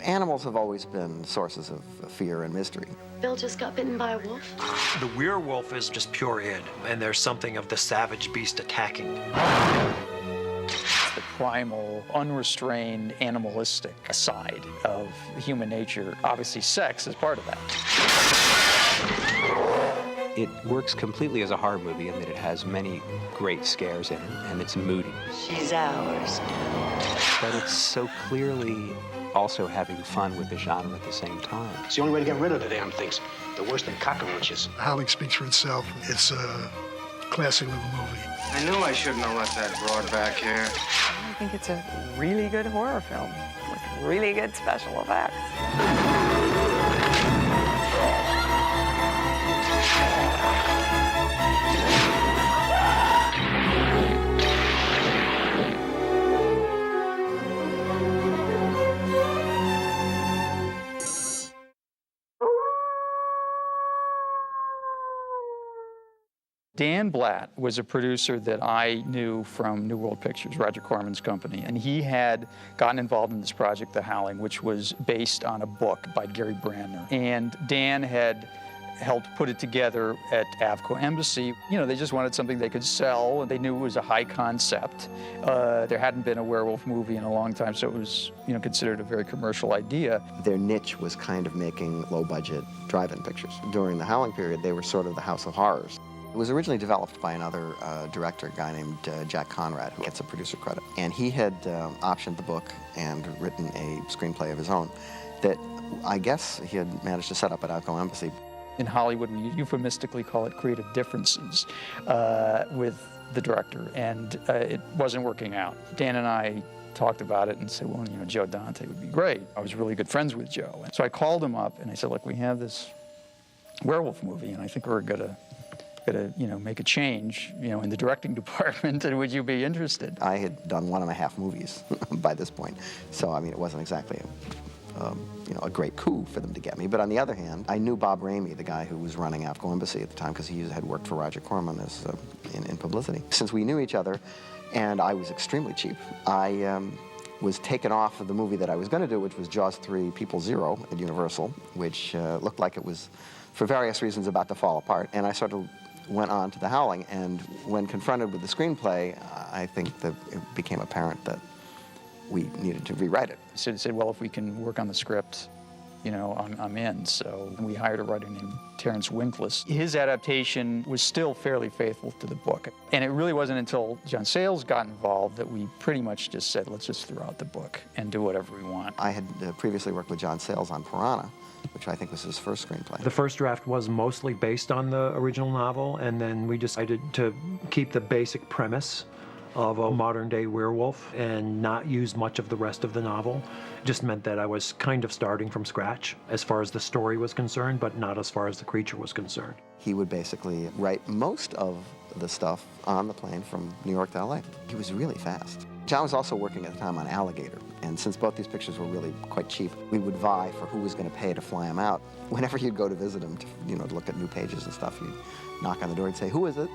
Animals have always been sources of fear and mystery. Bill just got bitten by a wolf. The werewolf is just pure id, and there's something of the savage beast attacking. The primal, unrestrained, animalistic side of human nature. Obviously, sex is part of that. It works completely as a horror movie in that it has many great scares in it, and it's moody. She's ours now. But it's so clearly also having fun with the genre at the same time. It's the only way to get rid of the damn things. They're worse than cockroaches. Howling speaks for itself. It's a classic little movie. I knew I shouldn't have let that broad back here. I think it's a really good horror film with really good special effects. Dan Blatt was a producer that I knew from New World Pictures, Roger Corman's company, and he had gotten involved in this project, The Howling, which was based on a book by Gary Brandner. And Dan had helped put it together at Avco Embassy. You know, they just wanted something they could sell, and they knew it was a high concept. There hadn't been a werewolf movie in a long time, so it was, you know, considered a very commercial idea. Their niche was kind of making low-budget drive-in pictures. During the Howling period, they were sort of the House of Horrors. It was originally developed by another director, a guy named Jack Conrad, who gets a producer credit. And he had optioned the book and written a screenplay of his own that I guess he had managed to set up at Avco Embassy. In Hollywood, we euphemistically call it creative differences with the director, and it wasn't working out. Dan and I talked about it and said, well, you know, Joe Dante would be great. I was really good friends with Joe. And so I called him up and I said, look, we have this werewolf movie, and I think we're gonna you know, make a change, you know, in the directing department, and would you be interested? I had done 1.5 movies by this point, so I mean, it wasn't exactly you know, a great coup for them to get me. But on the other hand, I knew Bob Ramey, the guy who was running Avco Embassy at the time, because he had worked for Roger Corman as in publicity. Since we knew each other, and I was extremely cheap, I was taken off of the movie that I was going to do, which was Jaws 3: People Zero at Universal, which looked like it was, for various reasons, about to fall apart. And I sort of went on to The Howling, and when confronted with the screenplay, I think that it became apparent that we needed to rewrite it. So he said, well, if we can work on the script, you know, I'm in. So we hired a writer named Terrence Winkless. His adaptation was still fairly faithful to the book. And it really wasn't until John Sayles got involved that we pretty much just said, let's just throw out the book and do whatever we want. I had previously worked with John Sayles on Piranha, which I think was his first screenplay. The first draft was mostly based on the original novel, and then we decided to keep the basic premise of a modern-day werewolf and not use much of the rest of the novel. It just meant that I was kind of starting from scratch as far as the story was concerned, but not as far as the creature was concerned. He would basically write most of the stuff on the plane from New York to LA. He was really fast. John was also working at the time on Alligator, and since both these pictures were really quite cheap, we would vie for who was going to pay to fly him out. Whenever you'd go to visit him, to, you know, to look at new pages and stuff, you'd knock on the door and say, who is it?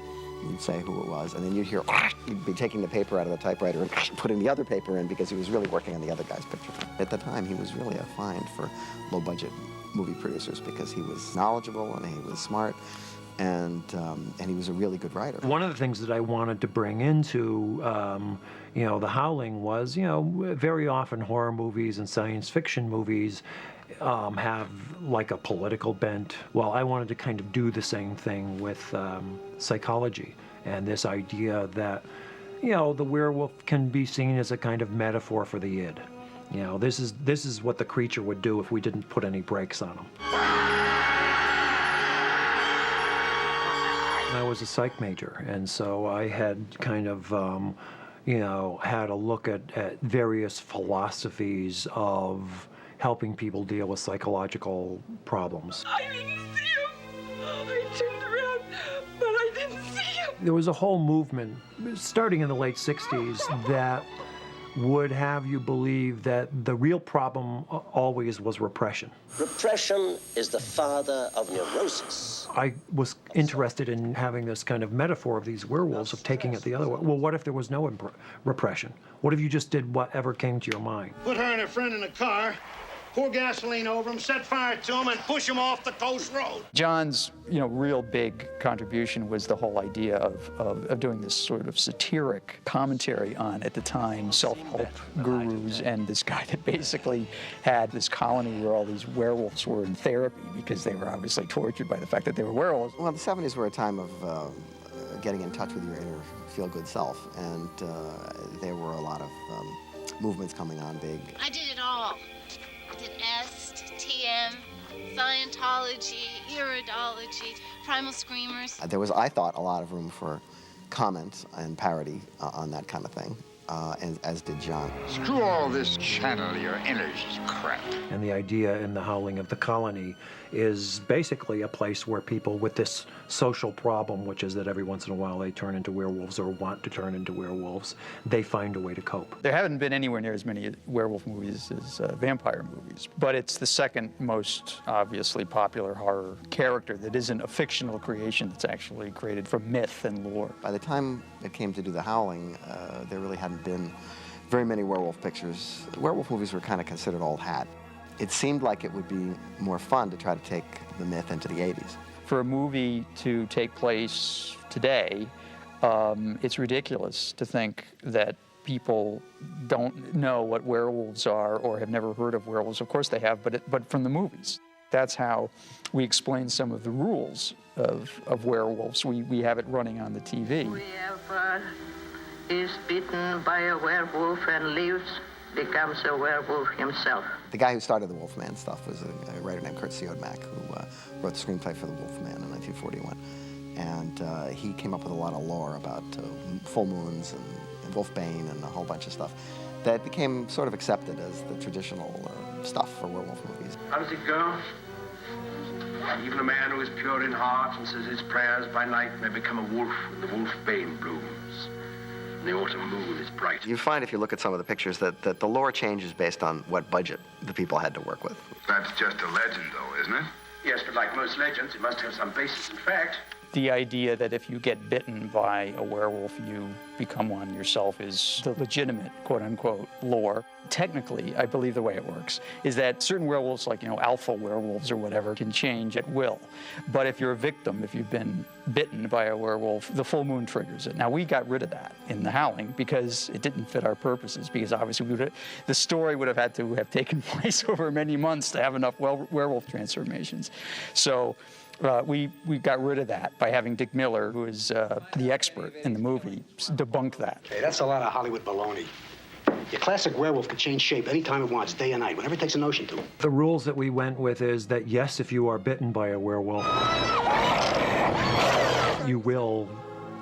You'd say who it was, and then you'd hear, you'd be taking the paper out of the typewriter and putting the other paper in because he was really working on the other guy's picture. At the time, he was really a find for low-budget movie producers because he was knowledgeable and he was smart, and he was a really good writer. One of the things that I wanted to bring into, you know, The Howling was, you know, very often horror movies and science fiction movies have like a political bent. Well, I wanted to kind of do the same thing with psychology and this idea that, you know, the werewolf can be seen as a kind of metaphor for the id. You know, this is what the creature would do if we didn't put any brakes on him. I was a psych major, and so I had kind of, you know, had a look at various philosophies of helping people deal with psychological problems. I didn't see him. I turned around, but I didn't see him. There was a whole movement, starting in the late 60s, that would have you believe that the real problem always was repression. Repression is the father of neurosis. I was interested in having this kind of metaphor of these werewolves, of taking it the other way. Well, what if there was no repression? What if you just did whatever came to your mind? Put her and her friend in a car, Pour gasoline over him, set fire to him, and push him off the coast road. John's, real big contribution was the whole idea of doing this sort of satiric commentary on, at the time, self-help gurus and this guy that basically had this colony where all these werewolves were in therapy because they were obviously tortured by the fact that they were werewolves. Well, the 70s were a time of getting in touch with your inner feel-good self, and there were a lot of movements coming on big. I did it all. I did EST, TM, Scientology, Iridology, Primal Screamers. There was, I thought, a lot of room for comment and parody on that kind of thing, as did John. Screw all this channel your energy crap. And the idea in The Howling of the Colony is basically a place where people with this social problem, which is that every once in a while they turn into werewolves or want to turn into werewolves, they find a way to cope. There haven't been anywhere near as many werewolf movies as vampire movies, but it's the second most obviously popular horror character that isn't a fictional creation that's actually created from myth and lore. By the time it came to do The Howling, there really hadn't been very many werewolf pictures. Werewolf movies were kind of considered old hat. It seemed like it would be more fun to try to take the myth into the 80s. For a movie to take place today, it's ridiculous to think that people don't know what werewolves are or have never heard of werewolves. Of course they have, but from the movies. That's how we explain some of the rules of werewolves. We have it running on the TV. Whoever is bitten by a werewolf and lives becomes a werewolf himself. The guy who started the Wolfman stuff was a writer named Kurt Siodmak, who wrote the screenplay for the Wolfman in 1941. And he came up with a lot of lore about full moons and wolfbane and a whole bunch of stuff that became sort of accepted as the traditional stuff for werewolf movies. How does it go? Even a man who is pure in heart and says his prayers by night may become a wolf when the wolfbane blooms. And the autumn moon is bright. You find if you look at some of the pictures that the lore changes based on what budget the people had to work with. That's just a legend, though, isn't it? Yes, but like most legends, it must have some basis in fact. The idea that if you get bitten by a werewolf, you become one yourself is the legitimate, quote-unquote, lore. Technically, I believe the way it works is that certain werewolves, like, alpha werewolves or whatever, can change at will. But if you're a victim, if you've been bitten by a werewolf, the full moon triggers it. Now, we got rid of that in The Howling because it didn't fit our purposes, because obviously the story would have had to have taken place over many months to have enough werewolf transformations. So we got rid of that by having Dick Miller, who is the expert in the movie, debunk that. Hey, that's a lot of Hollywood baloney. Your classic werewolf can change shape anytime it wants, day or night, whenever it takes a notion to. The rules that we went with is that, yes, if you are bitten by a werewolf, you will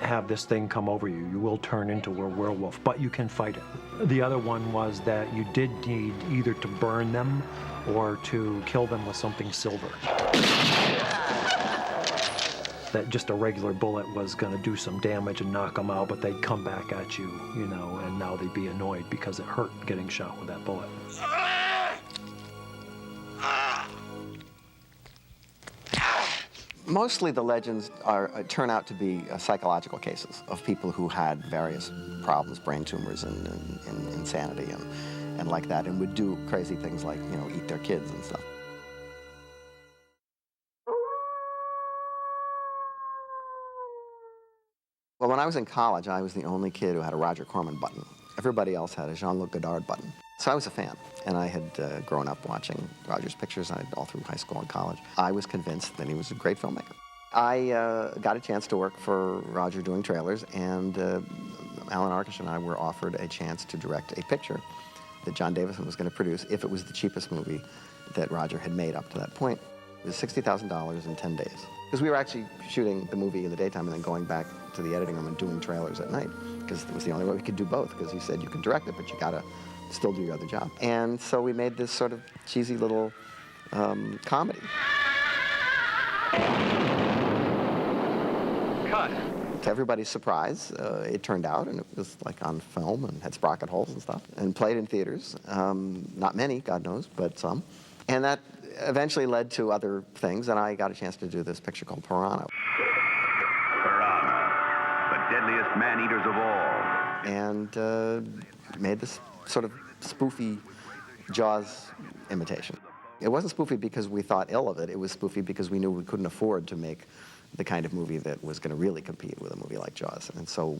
have this thing come over you. You will turn into a werewolf, but you can fight it. The other one was that you did need either to burn them or to kill them with something silver. That just a regular bullet was going to do some damage and knock them out, but they'd come back at you, and now they'd be annoyed because it hurt getting shot with that bullet. Mostly the legends turn out to be psychological cases of people who had various problems, brain tumors and insanity and like that, and would do crazy things like, eat their kids and stuff. Well, when I was in college, I was the only kid who had a Roger Corman button. Everybody else had a Jean-Luc Godard button. So I was a fan, and I had grown up watching Roger's pictures all through high school and college. I was convinced that he was a great filmmaker. I got a chance to work for Roger doing trailers, and Alan Arkish and I were offered a chance to direct a picture that John Davison was going to produce if it was the cheapest movie that Roger had made up to that point. It was $60,000 in 10 days. Because we were actually shooting the movie in the daytime and then going back to the editing room and doing trailers at night, because it was the only way we could do both, because he said you can direct it, but you gotta still do your other job. And so we made this sort of cheesy little comedy. Cut. To everybody's surprise, it turned out, and it was like on film and had sprocket holes and stuff, and played in theaters. Not many, God knows, but some. And that eventually led to other things, and I got a chance to do this picture called Piranha. Piranha, the deadliest man-eaters of all. And made this sort of spoofy Jaws imitation. It wasn't spoofy because we thought ill of it. It was spoofy because we knew we couldn't afford to make the kind of movie that was going to really compete with a movie like Jaws. And so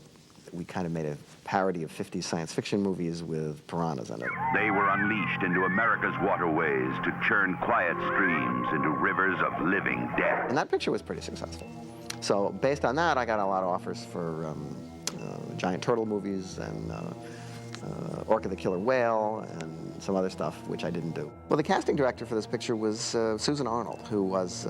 we kind of made a parody of 50s science fiction movies with piranhas in it. They were unleashed into America's waterways to churn quiet streams into rivers of living death. And that picture was pretty successful. So based on that, I got a lot of offers for giant turtle movies and Orca the Killer Whale and some other stuff, which I didn't do. Well, the casting director for this picture was Susan Arnold, who was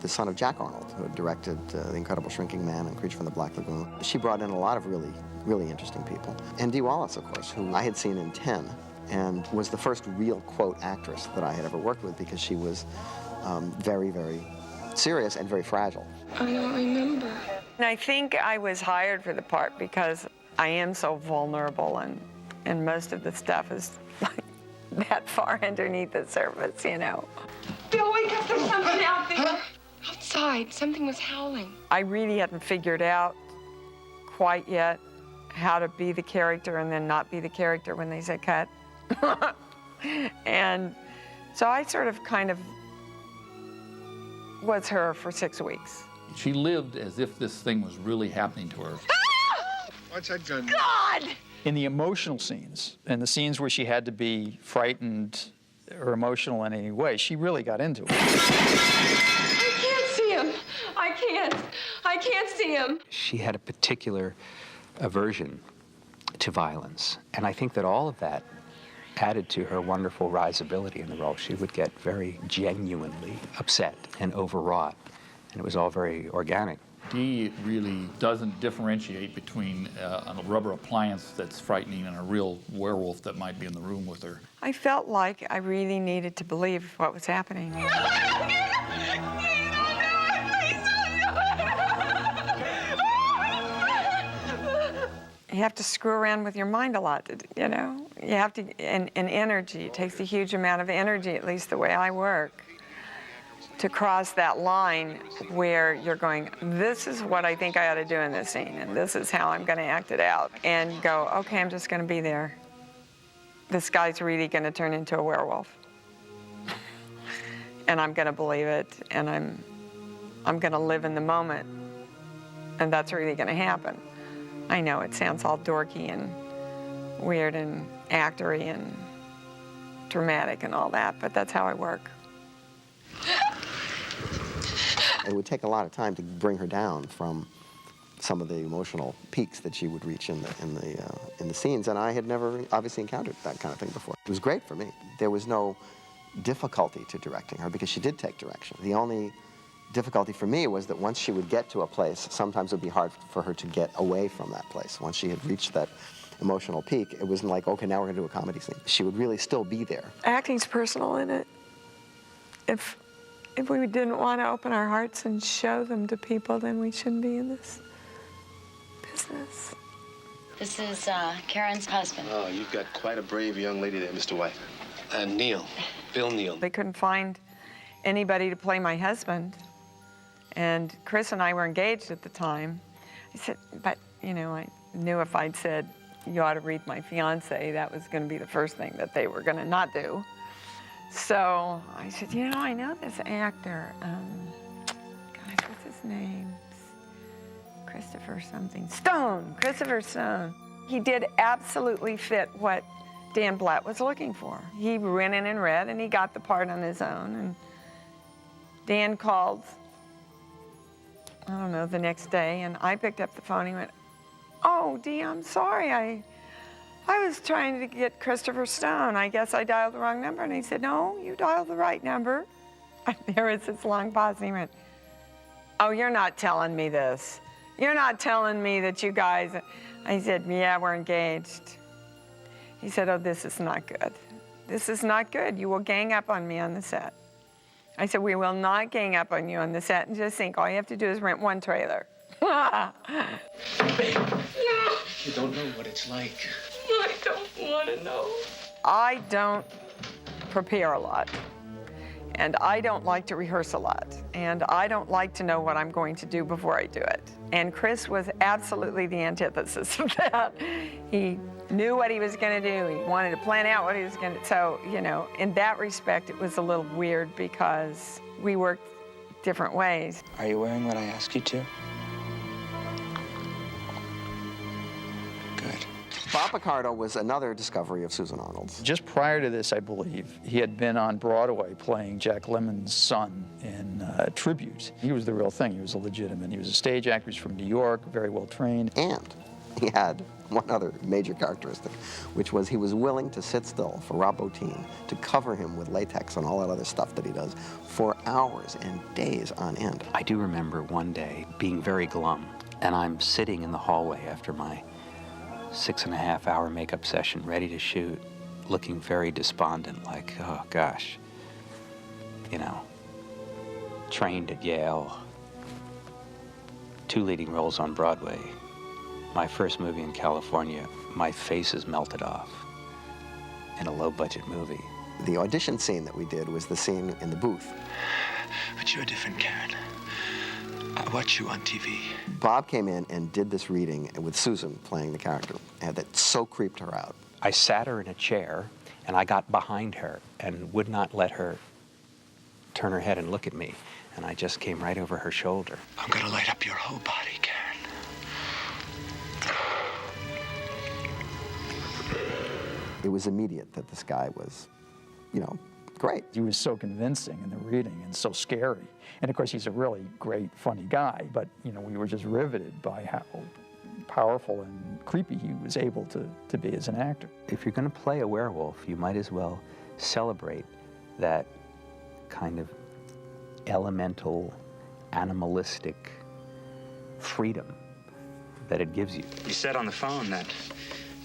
the son of Jack Arnold, who had directed The Incredible Shrinking Man and Creature from the Black Lagoon. She brought in a lot of really interesting people. And Dee Wallace, of course, who I had seen in 10 and was the first real, quote, actress that I had ever worked with because she was very, very serious and very fragile. I don't remember. And I think I was hired for the part because I am so vulnerable and most of the stuff is like that far underneath the surface, you know. Bill, wake up, there's something out there. Outside, something was howling. I really hadn't figured out quite yet how to be the character and then not be the character when they said cut. And so I sort of kind of was her for 6 weeks. She lived as if this thing was really happening to her. What's that gun? God! In the emotional scenes, and the scenes where she had to be frightened or emotional in any way, she really got into it. I can't see him. I can't see him. She had a particular aversion to violence, and I think that all of that added to her wonderful risability in the role. She would get very genuinely upset and overwrought, and it was all very organic. Dee really doesn't differentiate between a rubber appliance that's frightening and a real werewolf that might be in the room with her. I felt like I really needed to believe what was happening. You have to screw around with your mind a lot, you know? You have to, and energy. It takes a huge amount of energy, at least the way I work, to cross that line where you're going, this is what I think I ought to do in this scene, and this is how I'm going to act it out. And go, okay, I'm just going to be there. This guy's really going to turn into a werewolf. And I'm going to believe it, and I'm going to live in the moment. And that's really going to happen. I know it sounds all dorky and weird and actory and dramatic and all that, but that's how I work. It would take a lot of time to bring her down from some of the emotional peaks that she would reach in the scenes, and I had never obviously encountered that kind of thing before. It was great for me. There was no difficulty to directing her because she did take direction. The only difficulty for me was that once she would get to a place, sometimes it would be hard for her to get away from that place. Once she had reached that emotional peak, it wasn't like, okay, now we're going to do a comedy scene. She would really still be there. Acting's personal in it. If we didn't want to open our hearts and show them to people, then we shouldn't be in this business. This is Karen's husband. Oh, you've got quite a brave young lady there, Mr. White. Neil, Bill Neal. They couldn't find anybody to play my husband, and Chris and I were engaged at the time. I said, but, you know, I knew if I'd said, you ought to read my fiance, that was going to be the first thing that they were going to not do. So I said, you know, I know this actor. Gosh, what's his name? Christopher Stone. He did absolutely fit what Dan Blatt was looking for. He went in and read, and he got the part on his own. And Dan called, I don't know, the next day, and I picked up the phone. He went, oh, Dee, I'm sorry. I was trying to get Christopher Stone. I guess I dialed the wrong number. And he said, no, you dialed the right number. And there was this long pause, and he went, oh, you're not telling me this. You're not telling me that you guys... I said, yeah, we're engaged. He said, oh, this is not good. This is not good. You will gang up on me on the set. I said, we will not gang up on you on the set, and just think all you have to do is rent one trailer. No. You don't know what it's like. I don't want to know. I don't prepare a lot, and I don't like to rehearse a lot, and I don't like to know what I'm going to do before I do it. And Chris was absolutely the antithesis of that. He knew what he was going to do. He wanted to plan out what he was going to. So, you know, in that respect, it was a little weird because we worked different ways. Are you wearing what I asked you to? Good. Bob Picardo was another discovery of Susan Arnold's. Just prior to this, I believe, he had been on Broadway playing Jack Lemmon's son in Tribute. He was the real thing. He was a legitimate. He was a stage actor. He was from New York, very well trained. And he had one other major characteristic, which was he was willing to sit still for Rob Bottin to cover him with latex and all that other stuff that he does for hours and days on end. I do remember one day being very glum, and I'm sitting in the hallway after my 6.5-hour makeup session, ready to shoot, looking very despondent, like, oh gosh, you know, trained at Yale, 2 leading roles on Broadway, my first movie in California, my face is melted off in a low-budget movie. The audition scene that we did was the scene in the booth. But you're different, Karen. I watch you on TV. Bob came in and did this reading with Susan playing the character, and that so creeped her out. I sat her in a chair, and I got behind her and would not let her turn her head and look at me, and I just came right over her shoulder. I'm gonna light up your whole body, Karen. It was immediate that this guy was, you know, great. He was so convincing in the reading and so scary. And of course, he's a really great, funny guy, but, you know, we were just riveted by how powerful and creepy he was able to be as an actor. If you're going to play a werewolf, you might as well celebrate that kind of elemental, animalistic freedom that it gives you. You said on the phone that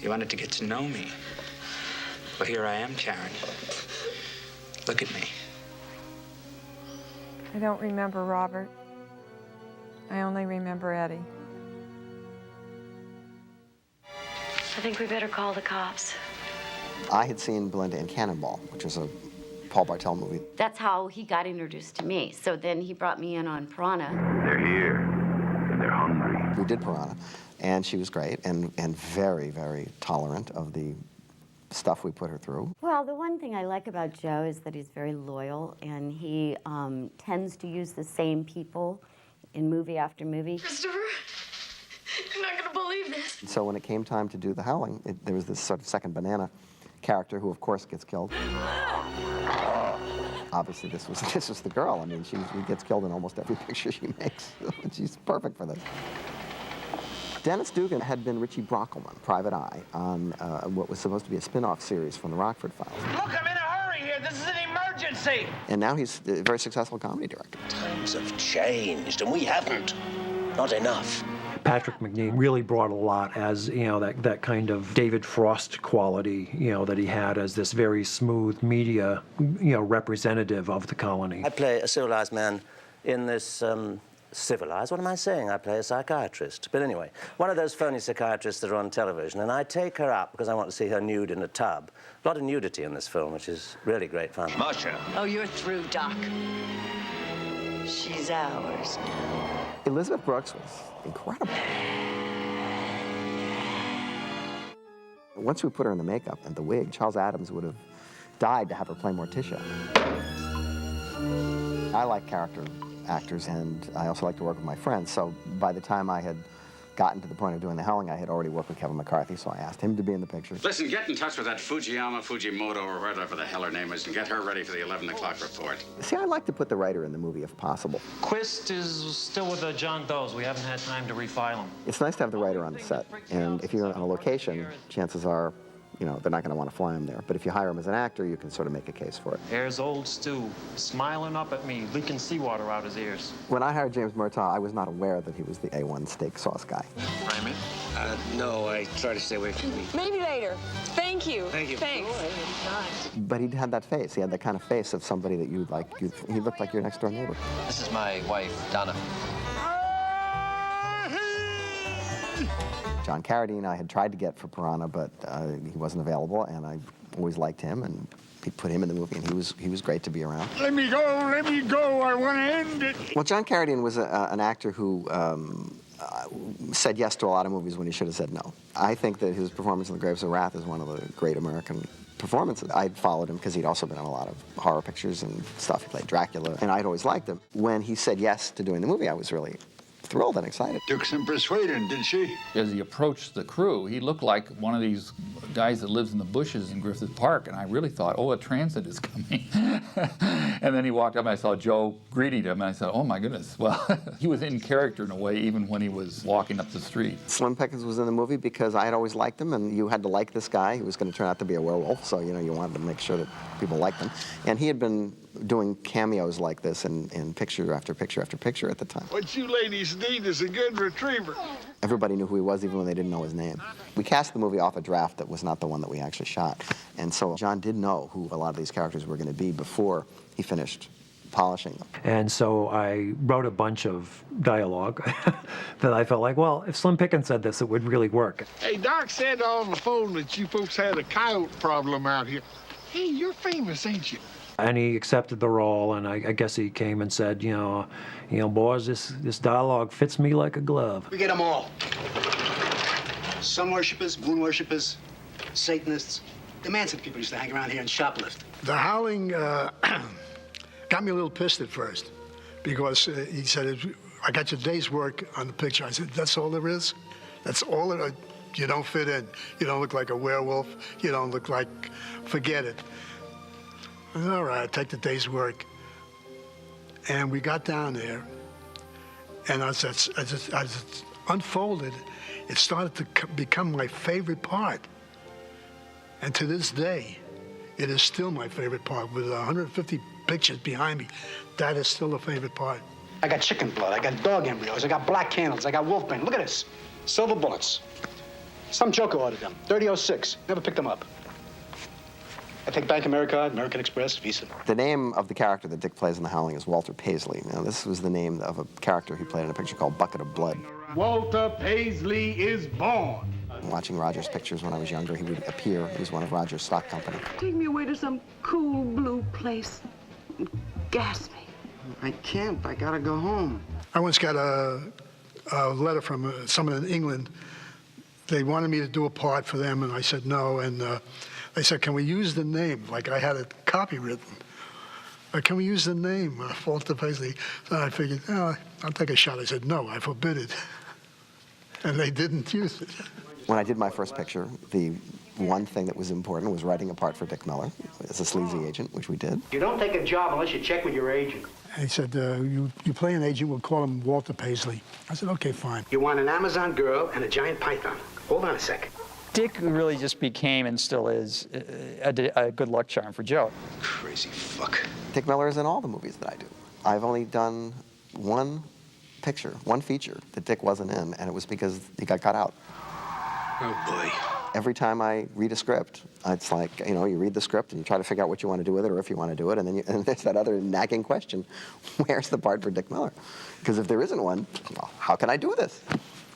you wanted to get to know me. Well, here I am, Karen. Look at me. I don't remember Robert. I only remember Eddie. I think we better call the cops. I had seen Belinda in Cannonball, which was a Paul Bartel movie. That's how he got introduced to me. So then he brought me in on Piranha. They're here, and they're hungry. We did Piranha, and she was great and very, very tolerant of the stuff we put her through. Well, the one thing I like about Joe is that he's very loyal, and he tends to use the same people in movie after movie. Christopher, you're not gonna believe this. So when it came time to do The Howling, there was this sort of second banana character who, of course, gets killed. Obviously, this was the girl. I mean, she gets killed in almost every picture she makes. She's perfect for this. Dennis Dugan had been Richie Brockelman, Private Eye, on what was supposed to be a spin-off series from the Rockford Files. Look, I'm in a hurry here. This is an emergency. And now he's a very successful comedy director. Times have changed, and we haven't. Not enough. Patrick Macnee really brought a lot as, you know, that kind of David Frost quality, you know, that he had as this very smooth media, you know, representative of the colony. I play a civilized man in this, civilized? What am I saying? I play a psychiatrist. But anyway, one of those phony psychiatrists that are on television, and I take her up because I want to see her nude in a tub. A lot of nudity in this film, which is really great fun. Marcia. Oh, you're through, Doc. She's ours now. Elizabeth Brooks was incredible. Once we put her in the makeup and the wig, Charles Adams would have died to have her play Morticia. I like character actors, and I also like to work with my friends, so by the time I had gotten to the point of doing The Howling, I had already worked with Kevin McCarthy, so I asked him to be in the picture. Listen, get in touch with that Fujimoto, or whatever the hell her name is, and get her ready for the 11 o'clock report. See, I like to put the writer in the movie if possible. Quist is still with John Doe's. We haven't had time to refile him. It's nice to have the writer on the set, and if you're on a location, chances are, you know, they're not going to want to fly him there. But if you hire him as an actor, you can sort of make a case for it. There's old Stu, smiling up at me, leaking seawater out his ears. When I hired James Murtaugh, I was not aware that he was the A1 steak sauce guy. Raymond? No, I try to stay away from me. Maybe later. Thank you. Thank you. Thanks. But he had that face. He had that kind of face of somebody that you'd like. He looked like your next door neighbor. This is my wife, Donna. John Carradine I had tried to get for Piranha, but he wasn't available, and I always liked him, and he put him in the movie, and he was great to be around. Let me go, I want to end it. Well, John Carradine was an actor who said yes to a lot of movies when he should have said no. I think that his performance in The Graves of Wrath is one of the great American performances. I'd followed him because he'd also been in a lot of horror pictures and stuff. He played Dracula, and I'd always liked him. When he said yes to doing the movie, I was really thrilled and excited. Took some persuading, didn't she? As he approached the crew, he looked like one of these guys that lives in the bushes in Griffith Park, and I really thought, oh, a transit is coming. And then he walked up, and I saw Joe greeting him, and I said, oh my goodness. Well, he was in character in a way, even when he was walking up the street. Slim Pickens was in the movie because I had always liked him, and you had to like this guy. He was going to turn out to be a werewolf, so you wanted to make sure that people liked him. And he had been doing cameos like this in picture after picture after picture at the time. What you ladies need is a good retriever. Everybody knew who he was, even when they didn't know his name. We cast the movie off a draft that was not the one that we actually shot. And so John did know who a lot of these characters were going to be before he finished polishing them. And so I wrote a bunch of dialogue that I felt like, well, if Slim Pickens said this, it would really work. Hey, Doc said on the phone that you folks had a coyote problem out here. Hey, you're famous, ain't you? And he accepted the role, and I guess he came and said, you know, boys, this dialogue fits me like a glove. We get them all. Sun worshippers, moon worshippers, Satanists. The Manson people used to hang around here and shoplift. The Howling got me a little pissed at first because he said, I got your day's work on the picture. I said, that's all there is? That's all there is? You don't fit in. You don't look like a werewolf. You don't look like, forget it. I said, all right, take the day's work. And we got down there, and as it unfolded, it started to become my favorite part. And to this day, it is still my favorite part. With 150 pictures behind me, that is still a favorite part. I got chicken blood, I got dog embryos, I got black candles, I got wolf bane. Look at this. Silver bullets. Some joker ordered them. 3006. Never picked them up. I take Bank America, American Express, Visa. The name of the character that Dick plays in The Howling is Walter Paisley. Now, this was the name of a character he played in a picture called Bucket of Blood. Walter Paisley is born. Watching Roger's pictures when I was younger, he would appear. He was one of Roger's stock company. Take me away to some cool blue place. Gas me. I can't. I gotta go home. I once got a letter from someone in England. They wanted me to do a part for them, and I said no. And they said, can we use the name? Like I had it copywritten. Can we use the name, Walter Paisley? So I figured, oh, I'll take a shot. I said, no, I forbid it. And they didn't use it. When I did my first picture, the one thing that was important was writing a part for Dick Miller as a sleazy agent, which we did. You don't take a job unless you check with your agent. And he said, you play an agent, we'll call him Walter Paisley. I said, okay, fine. You want an Amazon girl and a giant python. Hold on a second. Dick really just became and still is a good luck charm for Joe. Crazy fuck. Dick Miller is in all the movies that I do. I've only done one picture, one feature that Dick wasn't in, and it was because he got cut out. Oh, boy. Every time I read a script, it's like, you read the script and you try to figure out what you want to do with it or if you want to do it, and then and there's that other nagging question, where's the part for Dick Miller? Because if there isn't one, well, how can I do this?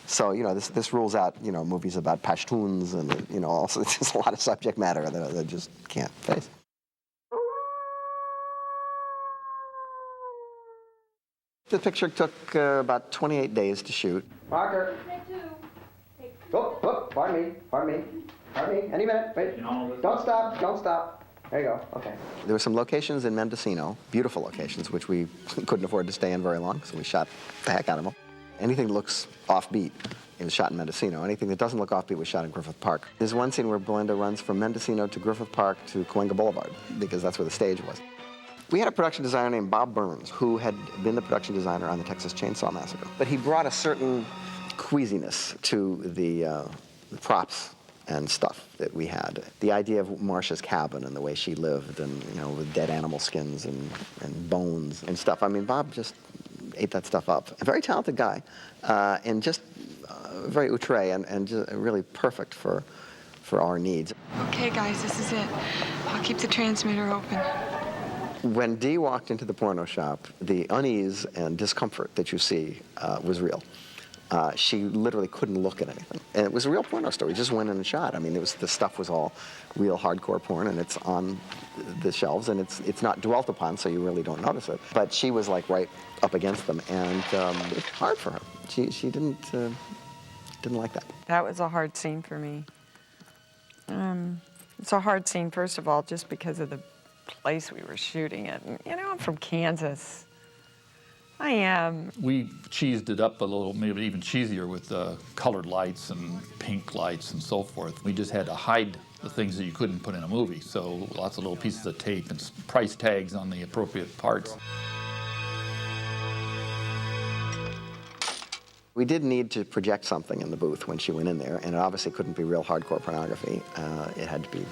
So, this rules out, movies about Pashtuns and, also there's a lot of subject matter that I just can't face. The picture took about 28 days to shoot. Parker. Oh, pardon me. Any minute, wait. Don't stop. There you go, okay. There were some locations in Mendocino, beautiful locations, which we couldn't afford to stay in very long, so we shot the heck out of them. Anything that looks offbeat, it was shot in Mendocino. Anything that doesn't look offbeat was shot in Griffith Park. There's one scene where Belinda runs from Mendocino to Griffith Park to Cahuenga Boulevard, because that's where the stage was. We had a production designer named Bob Burns, who had been the production designer on the Texas Chainsaw Massacre. But he brought a certain queasiness to the props and stuff that we had. The idea of Marsha's cabin and the way she lived and, with dead animal skins and bones and stuff. I mean, Bob just ate that stuff up. A very talented guy, and just very outre and just really perfect for our needs. Okay, guys, this is it. I'll keep the transmitter open. When Dee walked into the porno shop, the unease and discomfort that you see was real. She literally couldn't look at anything. And it was a real porno store. We just went in and shot. I mean, the stuff was all real hardcore porn, and it's on the shelves, and it's not dwelt upon, so you really don't notice it. But she was like right up against them, and it was hard for her. She didn't like that. That was a hard scene for me. It's a hard scene, first of all, just because of the place we were shooting it. And, you know, I'm from Kansas. I am. We cheesed it up a little, maybe even cheesier with colored lights and pink lights and so forth. We just had to hide the things that you couldn't put in a movie. So lots of little pieces of tape and price tags on the appropriate parts. We did need to project something in the booth when she went in there, and it obviously couldn't be real hardcore pornography. It had to be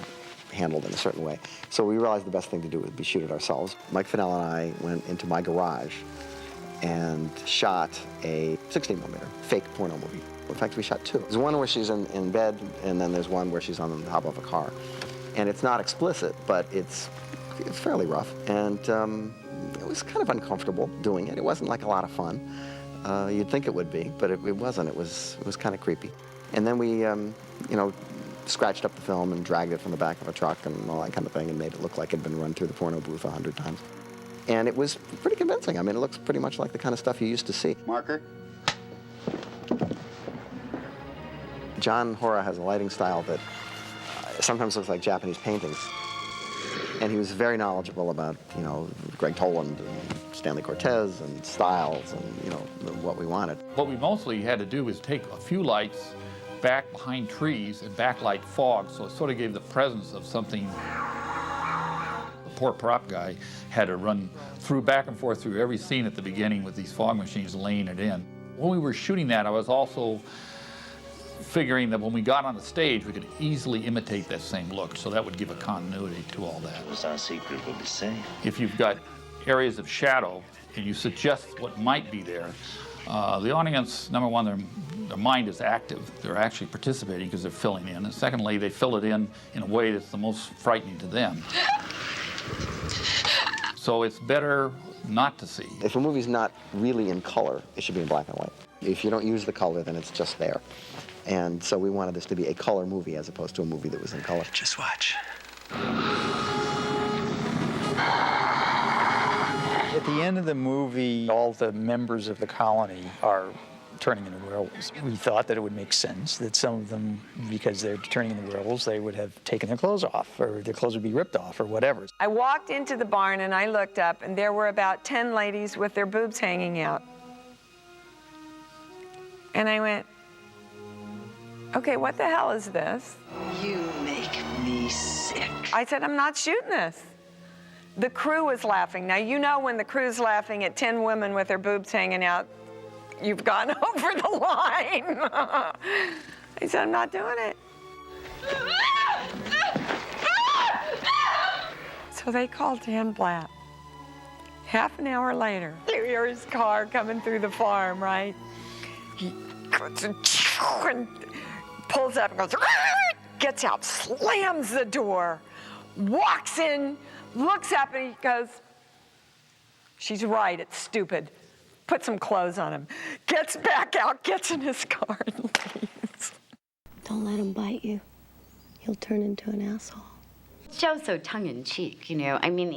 handled in a certain way. So we realized the best thing to do would be shoot it ourselves. Mike Fennell and I went into my garage and shot a 16mm fake porno movie. In fact, we shot two. There's one where she's in bed, and then there's one where she's on the top of a car. And it's not explicit, but it's fairly rough. And it was kind of uncomfortable doing it. It wasn't like a lot of fun. You'd think it would be, but it wasn't. It was kind of creepy. And then we, you know, scratched up the film and dragged it from the back of a truck and all that kind of thing and made it look like it'd been run through the porno booth 100 times. And it was pretty convincing. I mean, it looks pretty much like the kind of stuff you used to see. Marker? John Hora has a lighting style that sometimes looks like Japanese paintings. And he was very knowledgeable about, you know, Greg Toland and Stanley Cortez and styles and, you know, what we wanted. What we mostly had to do was take a few lights back behind trees and backlight fog, so it sort of gave the presence of something. The poor prop guy had to run through back and forth through every scene at the beginning with these fog machines laying it in. When we were shooting that, I was also figuring that when we got on the stage, we could easily imitate that same look, so that would give a continuity to all that. Our secret will be safe. If you've got areas of shadow and you suggest what might be there, the audience, number one, their mind is active. They're actually participating because they're filling in. And secondly, they fill it in a way that's the most frightening to them. So it's better not to see. If a movie's not really in color, it should be in black and white. If you don't use the color, then it's just there. And so we wanted this to be a color movie as opposed to a movie that was in color. Just watch. At the end of the movie, all the members of the colony are turning into werewolves. We thought that it would make sense that some of them, because they're turning into werewolves, they would have taken their clothes off, or their clothes would be ripped off, or whatever. I walked into the barn and I looked up, and there were about 10 ladies with their boobs hanging out. And I went, okay, what the hell is this? You make me sick. I said, I'm not shooting this. The crew was laughing. Now, you know when the crew's laughing at 10 women with their boobs hanging out, you've gone over the line. I said, I'm not doing it. So they called Dan Blatt. Half an hour later, you hear his car coming through the farm, right? He goes and pulls up and goes, gets out, slams the door, walks in, looks up, and he goes, she's right, it's stupid. Put some clothes on him. Gets back out, gets in his car, and leaves. Don't let him bite you. He'll turn into an asshole. Joe's so tongue-in-cheek, you know. I mean,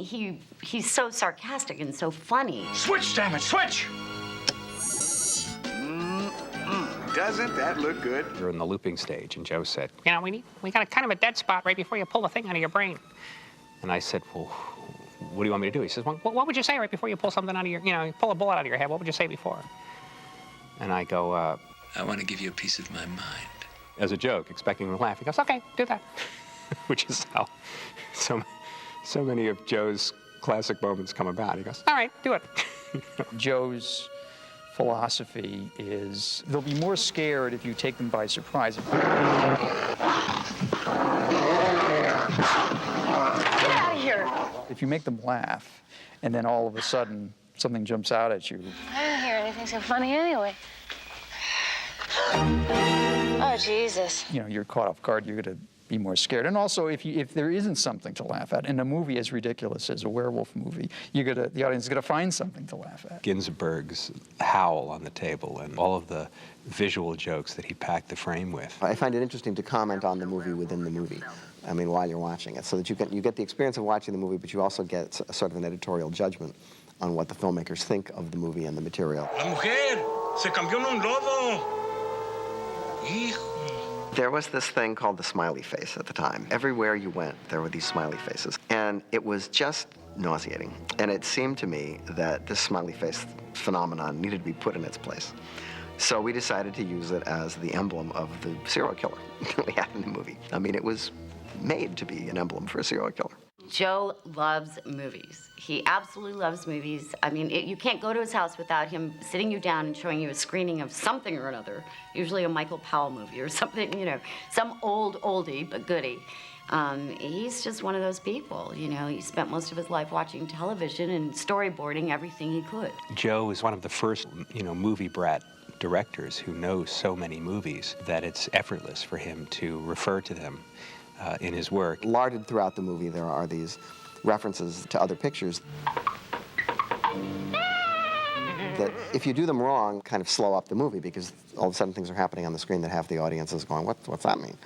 he's so sarcastic and so funny. Switch, damn it, switch! Doesn't that look good? We were in the looping stage, and Joe said, You know, we got a kind of a dead spot right before you pull the thing out of your brain. and I said, well, what do you want me to do? He says, well, What would you say right before you pull something out of your, you pull a bullet out of your head? What would you say before? and I go, I want to give you a piece of my mind. as a joke, expecting him to laugh. He goes, Okay, do that. which is how so many of Joe's classic moments come about. He goes, All right, do it. Joe's philosophy is they'll be more scared if you take them by surprise. Get out of here. If you make them laugh, and then all of a sudden something jumps out at you. I didn't hear anything so funny anyway. Oh, Jesus. You're caught off guard. You're going to be more scared. And also, if there isn't something to laugh at in a movie as ridiculous as a werewolf movie, the audience is going to find something to laugh at. Ginsberg's howl on the table and all of the visual jokes that he packed the frame with. I find it interesting to comment on the movie within the movie. I mean, while you're watching it, so that you get the experience of watching the movie, but you also get sort of an editorial judgment on what the filmmakers think of the movie and the material. La mujer se cambió en un lodo. Hijo. There was this thing called the smiley face at the time. Everywhere you went, there were these smiley faces. And it was just nauseating. And it seemed to me that this smiley face phenomenon needed to be put in its place. So we decided to use it as the emblem of the serial killer that we had in the movie. I mean, it was made to be an emblem for a serial killer. Joe loves movies. He absolutely loves movies. I mean, you can't go to his house without him sitting you down and showing you a screening of something or another, usually a Michael Powell movie or something, you know, some oldie but goodie. He's just one of those people, you know. He spent most of his life watching television and storyboarding everything he could. Joe is one of the first, movie brat directors who knows so many movies that it's effortless for him to refer to them in his work. Larded throughout the movie, there are these references to other pictures that, if you do them wrong, kind of slow up the movie, because all of a sudden things are happening on the screen that half the audience is going, what's that mean?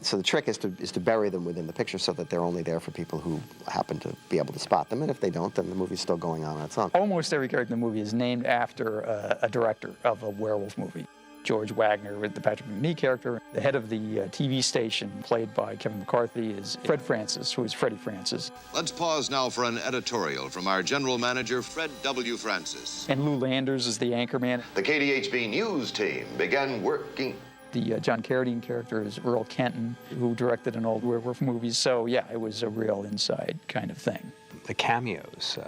So the trick is to bury them within the picture so that they're only there for people who happen to be able to spot them, and if they don't, then the movie's still going on its own. Almost every character in the movie is named after a director of a werewolf movie. George Wagner with the Patrick McNee character. The head of the TV station, played by Kevin McCarthy, is Fred Francis, who is Freddie Francis. Let's pause now for an editorial from our general manager, Fred W. Francis. And Lou Landers is the anchorman. The KDHB news team began working. The John Carradine character is Earl Kenton, who directed an old werewolf movie. So, yeah, it was a real inside kind of thing. The cameos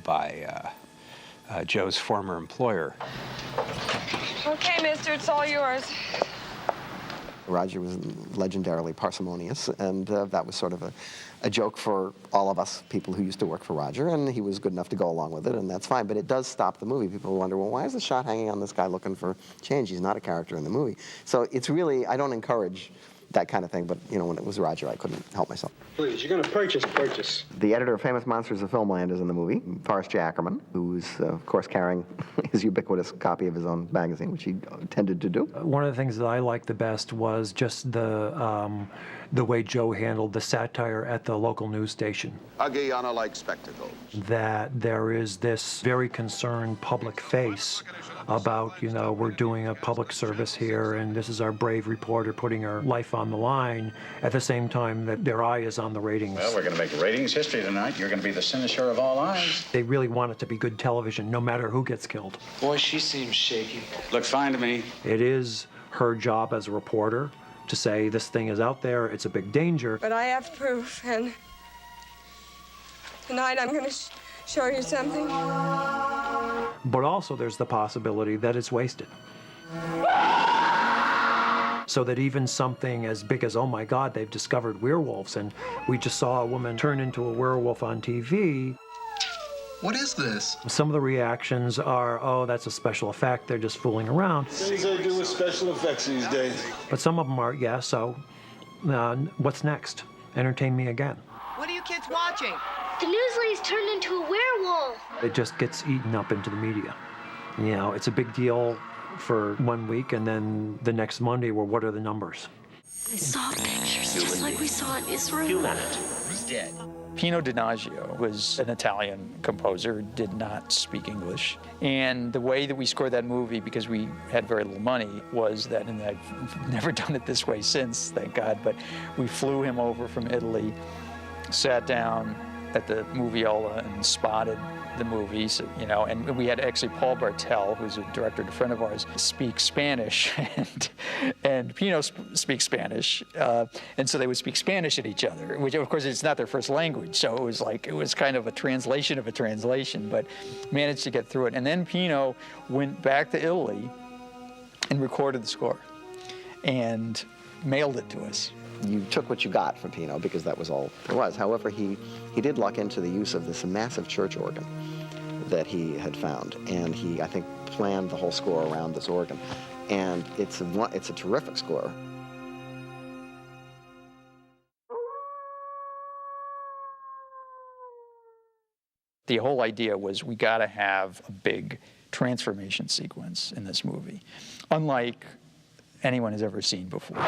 by Joe's former employer. Okay, mister, it's all yours. Roger was legendarily parsimonious, and that was sort of a joke for all of us people who used to work for Roger, and he was good enough to go along with it, and that's fine. But it does stop the movie. People wonder, well, why is the shot hanging on this guy looking for change? He's not a character in the movie. So it's really, I don't encourage that kind of thing, but, when it was Roger, I couldn't help myself. Please, you're going to purchase. The editor of Famous Monsters of Filmland is in the movie, Forrest J. Ackerman, who's, of course, carrying his ubiquitous copy of his own magazine, which he tended to do. One of the things that I liked the best was just the way Joe handled the satire at the local news station. A Guyana-like spectacle. That there is this very concerned public face about, we're doing a public service here, and this is our brave reporter putting her life on the line, at the same time that their eye is on the ratings. Well, we're going to make ratings history tonight. You're going to be the cynosure of all eyes. They really want it to be good television, no matter who gets killed. Boy, she seems shaky. Looks fine to me. It is her job as a reporter to say this thing is out there, it's a big danger. But I have proof, and tonight I'm going to show you something. But also there's the possibility that it's wasted. So that even something as big as, oh my God, they've discovered werewolves, and we just saw a woman turn into a werewolf on TV. What is this? Some of the reactions are, oh, that's a special effect, they're just fooling around. Things they do with special effects these days. But some of them are, yeah, so what's next? Entertain me again. What are you kids watching? The news lady's turned into a werewolf. It just gets eaten up into the media. It's a big deal for 1 week, and then the next Monday, well, what are the numbers? I saw pictures just like we saw in Israel. He's dead. Pino Donaggio was an Italian composer, did not speak English. And the way that we scored that movie, because we had very little money, was that, and I've never done it this way since, thank God, but we flew him over from Italy, sat down at the Moviola and spotted the movies, and we had actually Paul Bartel, who's a director and a friend of ours, speak Spanish, and Pino speaks Spanish, and so they would speak Spanish at each other, which of course it's not their first language, so it was kind of a translation of a translation, but managed to get through it. And then Pino went back to Italy and recorded the score, and mailed it to us. You took what you got from Pino because that was all there was. However, he did luck into the use of this massive church organ that he had found, and he, I think, planned the whole score around this organ, and it's a terrific score. The whole idea was we got to have a big transformation sequence in this movie, unlike anyone has ever seen before.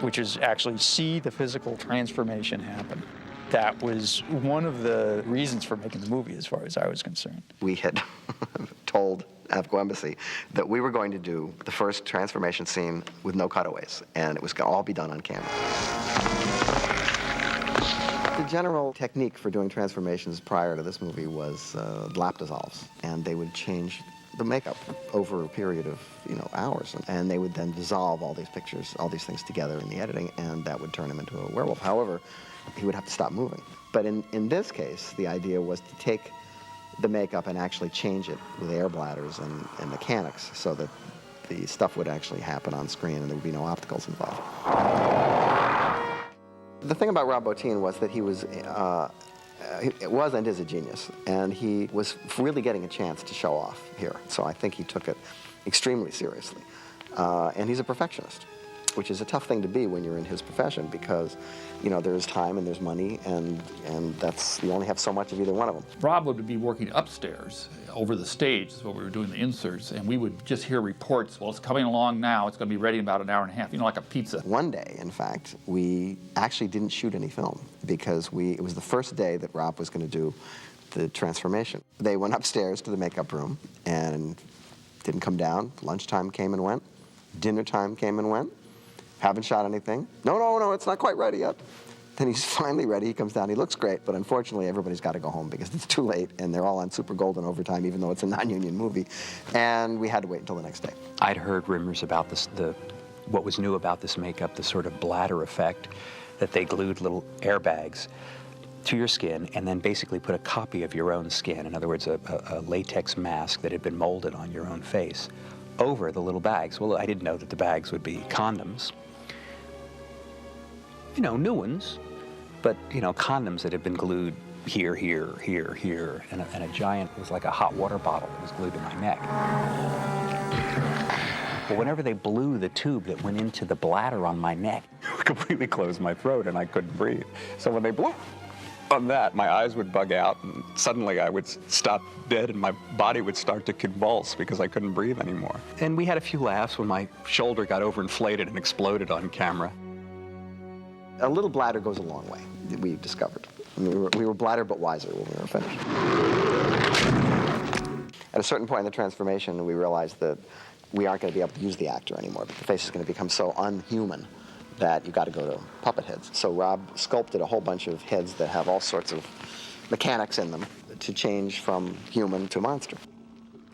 which is actually see the physical transformation happen. That was one of the reasons for making the movie, as far as I was concerned. We had told Afghan Embassy that we were going to do the first transformation scene with no cutaways, and it was going to all be done on camera. The general technique for doing transformations prior to this movie was lap dissolves, and they would change the makeup over a period of hours, and they would then dissolve all these pictures, all these things together in the editing, and that would turn him into a werewolf. However, he would have to stop moving. But in this case, the idea was to take the makeup and actually change it with air bladders and mechanics so that the stuff would actually happen on screen and there would be no opticals involved. The thing about Rob Bottin was that he was and is a genius, and he was really getting a chance to show off here. So I think he took it extremely seriously. And he's a perfectionist, which is a tough thing to be when you're in his profession because, there's time and there's money, and that's, you only have so much of either one of them. Rob would be working upstairs over the stage, is what we were doing the inserts, and we would just hear reports, well, it's coming along now, it's going to be ready in about an hour and a half, like a pizza. One day, in fact, we actually didn't shoot any film because it was the first day that Rob was going to do the transformation. They went upstairs to the makeup room and didn't come down. Lunchtime came and went. Dinner time came and went. Haven't shot anything. No, it's not quite ready yet. Then he's finally ready. He comes down. He looks great, but unfortunately, everybody's got to go home because it's too late, and they're all on super golden overtime, even though it's a non-union movie. And we had to wait until the next day. I'd heard rumors about what was new about this makeup, the sort of bladder effect, that they glued little airbags to your skin and then basically put a copy of your own skin, in other words, a latex mask that had been molded on your own face, over the little bags. Well, I didn't know that the bags would be condoms. New ones, but, condoms that had been glued here, and a giant, it was like a hot water bottle that was glued to my neck. Well, whenever they blew the tube that went into the bladder on my neck, it completely closed my throat and I couldn't breathe. So when they blew on that, my eyes would bug out and suddenly I would stop dead and my body would start to convulse because I couldn't breathe anymore. And we had a few laughs when my shoulder got overinflated and exploded on camera. A little bladder goes a long way, we discovered. We were bladder but wiser when we were finished. At a certain point in the transformation, we realized that we aren't going to be able to use the actor anymore, but the face is going to become so unhuman that you've got to go to puppet heads. So Rob sculpted a whole bunch of heads that have all sorts of mechanics in them to change from human to monster.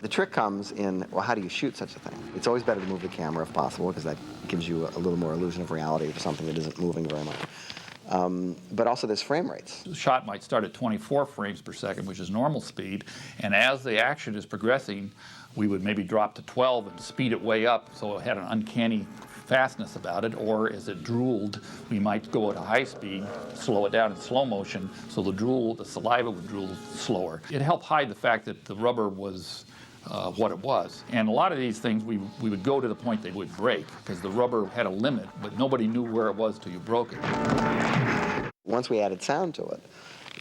The trick comes in, well, how do you shoot such a thing? It's always better to move the camera if possible, because that gives you a little more illusion of reality for something that isn't moving very much. But also there's frame rates. The shot might start at 24 frames per second, which is normal speed, and as the action is progressing, we would maybe drop to 12 and speed it way up so it had an uncanny fastness about it, or as it drooled, we might go at a high speed, slow it down in slow motion, so the saliva would drool slower. It helped hide the fact that the rubber was what it was. And a lot of these things, we would go to the point they would break, because the rubber had a limit, but nobody knew where it was till you broke it. Once we added sound to it,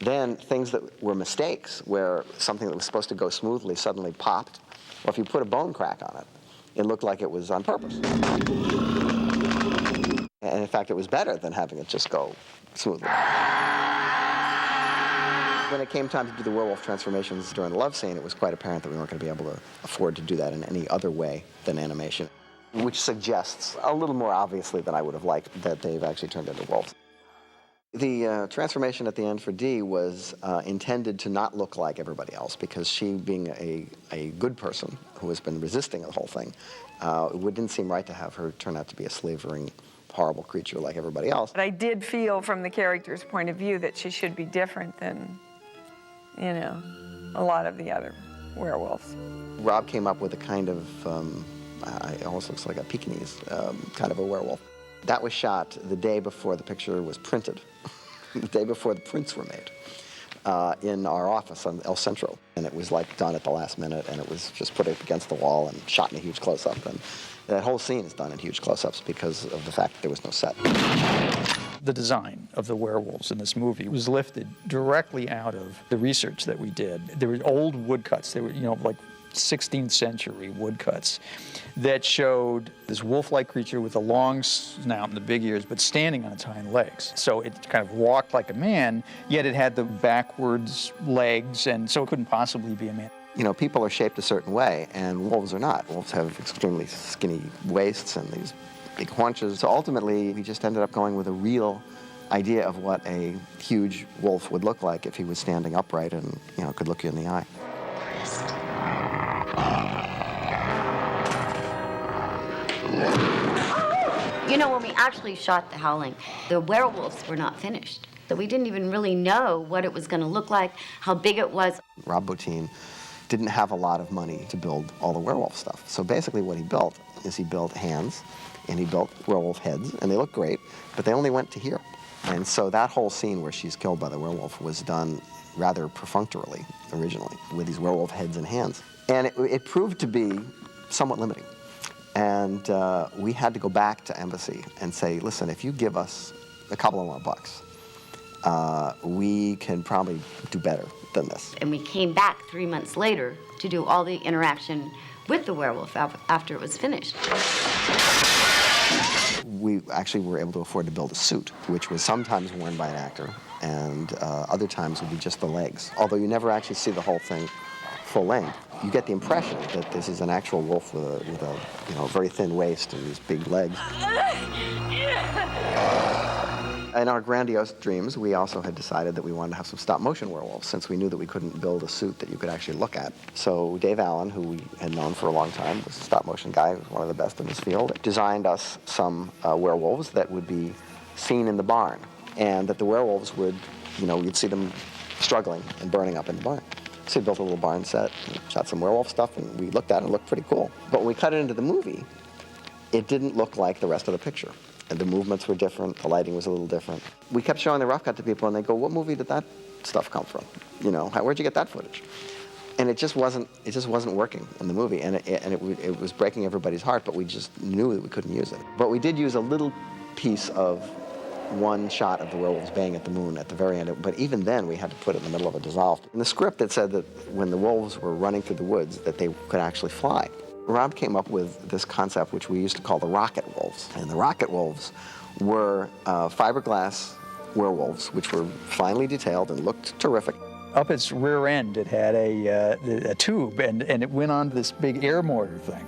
then things that were mistakes, where something that was supposed to go smoothly suddenly popped, well, if you put a bone crack on it, it looked like it was on purpose. And in fact, it was better than having it just go smoothly. When it came time to do the werewolf transformations during the love scene, it was quite apparent that we weren't going to be able to afford to do that in any other way than animation, which suggests, a little more obviously than I would have liked, that they've actually turned into wolves. The transformation at the end for Dee was intended to not look like everybody else, because she, being a good person who has been resisting the whole thing, it didn't seem right to have her turn out to be a slavering, horrible creature like everybody else. But I did feel from the character's point of view that she should be different than, a lot of the other werewolves. Rob came up with a kind of, it almost looks like a Pekingese kind of a werewolf. That was shot the day before the picture was printed, the day before the prints were made, in our office on El Centro. And it was like done at the last minute, and it was just put up against the wall and shot in a huge close-up. And that whole scene is done in huge close-ups because of the fact that there was no set. The design of the werewolves in this movie was lifted directly out of the research that we did. There were old woodcuts. They were, like 16th century woodcuts that showed this wolf-like creature with a long snout and the big ears, but standing on its hind legs. So it kind of walked like a man, yet it had the backwards legs, and so it couldn't possibly be a man. You know, people are shaped a certain way, and wolves are not. Wolves have extremely skinny waists and these big haunches. So ultimately, we just ended up going with a real idea of what a huge wolf would look like if he was standing upright and, you know, could look you in the eye. You know, when we actually shot The Howling, the werewolves were not finished. So we didn't even really know what it was going to look like, how big it was. Rob Bottin didn't have a lot of money to build all the werewolf stuff. So basically what he built is he built hands, and he built werewolf heads, and they look great, but they only went to here. And so that whole scene where she's killed by the werewolf was done rather perfunctorily originally, with these werewolf heads and hands. And it proved to be somewhat limiting. And we had to go back to Embassy and say, listen, if you give us a couple of more bucks, we can probably do better than this. And we came back 3 months later to do all the interaction with the werewolf after it was finished. We actually were able to afford to build a suit, which was sometimes worn by an actor, and other times would be just the legs. Although you never actually see the whole thing full length, you get the impression that this is an actual wolf with a you know, very thin waist and these big legs. In our grandiose dreams, we also had decided that we wanted to have some stop-motion werewolves, since we knew that we couldn't build a suit that you could actually look at. So Dave Allen, who we had known for a long time, was a stop-motion guy, who was one of the best in his field, designed us some werewolves that would be seen in the barn, and that the werewolves would, you know, you'd see them struggling and burning up in the barn. So he built a little barn set, and shot some werewolf stuff, and we looked at it, and it looked pretty cool. But when we cut it into the movie, it didn't look like the rest of the picture. And the movements were different, the lighting was a little different. We kept showing the rough cut to people, and they go, what movie did that stuff come from? You know, where'd you get that footage? And it just wasn't working in the movie, and it was breaking everybody's heart, but we just knew that we couldn't use it. But we did use a little piece of one shot of the werewolves baying at the moon at the very end, but even then we had to put it in the middle of a dissolve. In the script it said that when the wolves were running through the woods that they could actually fly. Rob came up with this concept which we used to call the rocket wolves. And the rocket wolves were fiberglass werewolves which were finely detailed and looked terrific. Up its rear end, it had a tube, and it went onto this big air mortar thing.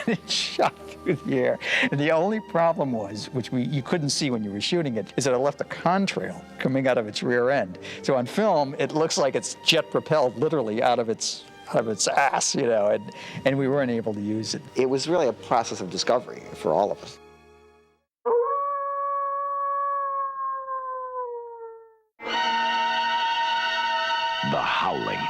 It shot through the air. And the only problem was, which you couldn't see when you were shooting it, is that it left a contrail coming out of its rear end. So on film, it looks like it's jet propelled literally out of its ass, you know, and we weren't able to use it. It was really a process of discovery for all of us. The Howling.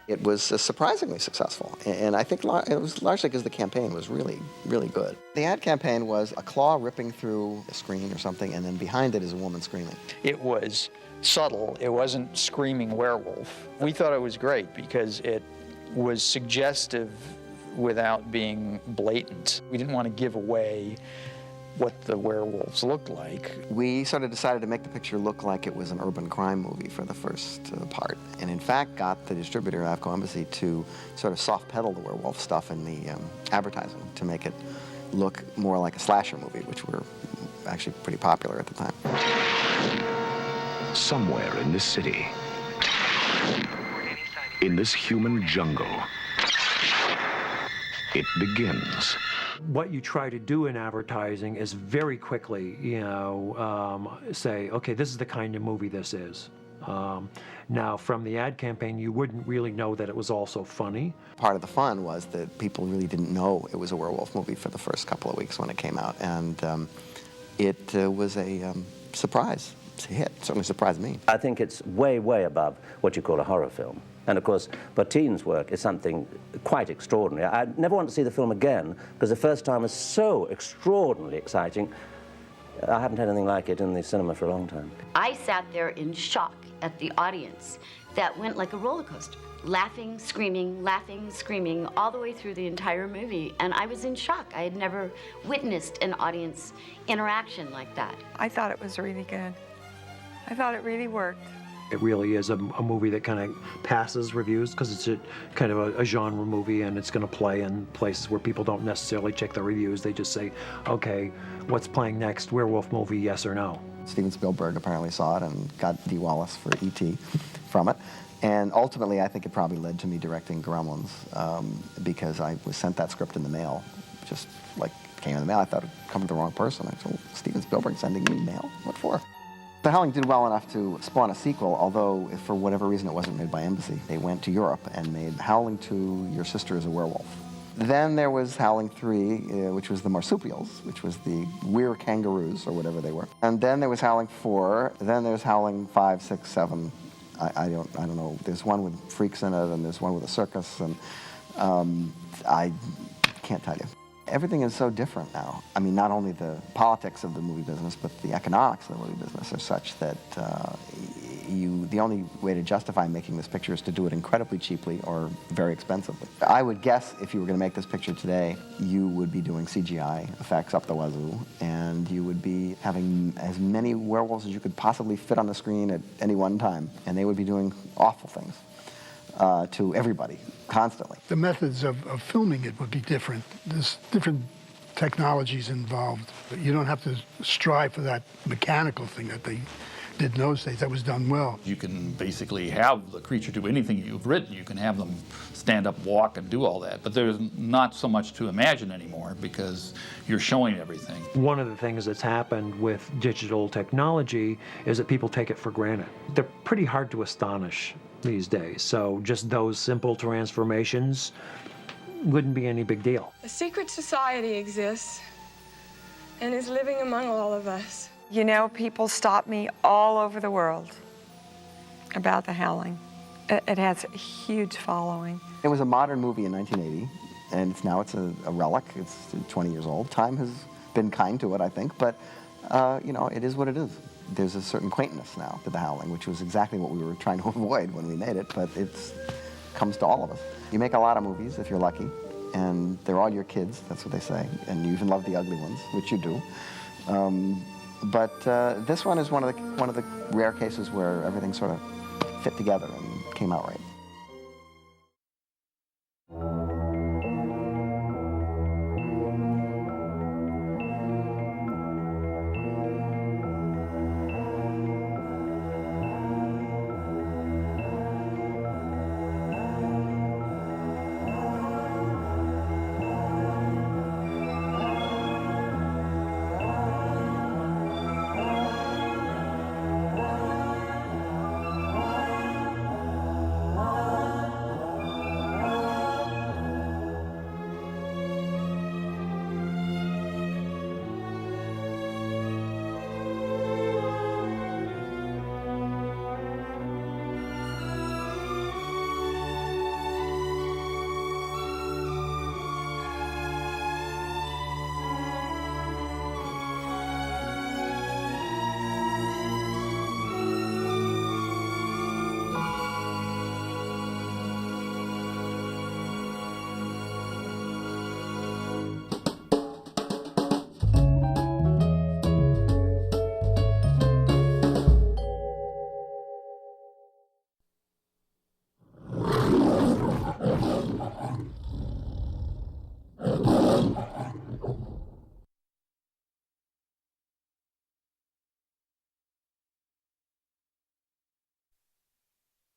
It was surprisingly successful, and I think it was largely because the campaign was really, really good. The ad campaign was a claw ripping through a screen or something, and then behind it is a woman screaming. It was subtle. It wasn't screaming werewolf. We thought it was great because it was suggestive without being blatant. We didn't want to give away what the werewolves looked like. We sort of decided to make the picture look like it was an urban crime movie for the first part, and in fact got the distributor, Avco Embassy, to sort of soft pedal the werewolf stuff in the advertising to make it look more like a slasher movie, which were actually pretty popular at the time. Somewhere in this city, in this human jungle, it begins. What you try to do in advertising is very quickly, you know, say, okay, this is the kind of movie this is. Now, from the ad campaign, you wouldn't really know that it was also funny. Part of the fun was that people really didn't know it was a werewolf movie for the first couple of weeks when it came out, and it was a surprise. It's a hit. It certainly surprised me. I think it's way, way above what you call a horror film. And of course, Bottin's work is something quite extraordinary. I never want to see the film again, because the first time was so extraordinarily exciting. I haven't had anything like it in the cinema for a long time. I sat there in shock at the audience that went like a roller coaster, laughing, screaming, all the way through the entire movie. And I was in shock. I had never witnessed an audience interaction like that. I thought it was really good. I thought it really worked. It really is a movie that kind of passes reviews because it's kind of a genre movie, and it's going to play in places where people don't necessarily check the reviews. They just say, okay, what's playing next? Werewolf movie, yes or no? Steven Spielberg apparently saw it and got D. Wallace for E.T. from it. And ultimately, I think it probably led to me directing Gremlins because I was sent that script in the mail, just like came in the mail. I thought it would come to the wrong person. I told Steven Spielberg sending me mail? What for? The Howling did well enough to spawn a sequel, although if for whatever reason it wasn't made by Embassy. They went to Europe and made Howling 2, Your Sister is a Werewolf. Then there was Howling 3, which was the marsupials, which was the weir kangaroos, or whatever they were. And then there was Howling 4, then there's Howling 5, 6, 7. I don't know. There's one with freaks in it, and there's one with a circus, and I can't tell you. Everything is so different now. I mean, not only the politics of the movie business, but the economics of the movie business are such that the only way to justify making this picture is to do it incredibly cheaply or very expensively. I would guess if you were going to make this picture today, you would be doing CGI effects up the wazoo, and you would be having as many werewolves as you could possibly fit on the screen at any one time, and they would be doing awful things to everybody, constantly. The methods of filming it would be different. There's different technologies involved. You don't have to strive for that mechanical thing that they did in those days. That was done well. You can basically have the creature do anything you've written. You can have them stand up, walk, and do all that. But there's not so much to imagine anymore because you're showing everything. One of the things that's happened with digital technology is that people take it for granted. They're pretty hard to astonish these days. So just those simple transformations wouldn't be any big deal. A secret society exists and is living among all of us. You know, people stop me all over the world about The Howling. It has a huge following. It was a modern movie in 1980, and it's a relic. It's 20 years old. Time has been kind to it, I think, but you know, it is what it is. There's a certain quaintness now to The Howling, which was exactly what we were trying to avoid when we made it, but it comes to all of us. You make a lot of movies if you're lucky, and they're all your kids, that's what they say, and you even love the ugly ones, which you do. But this one is one of the rare cases where everything sort of fit together and came out right.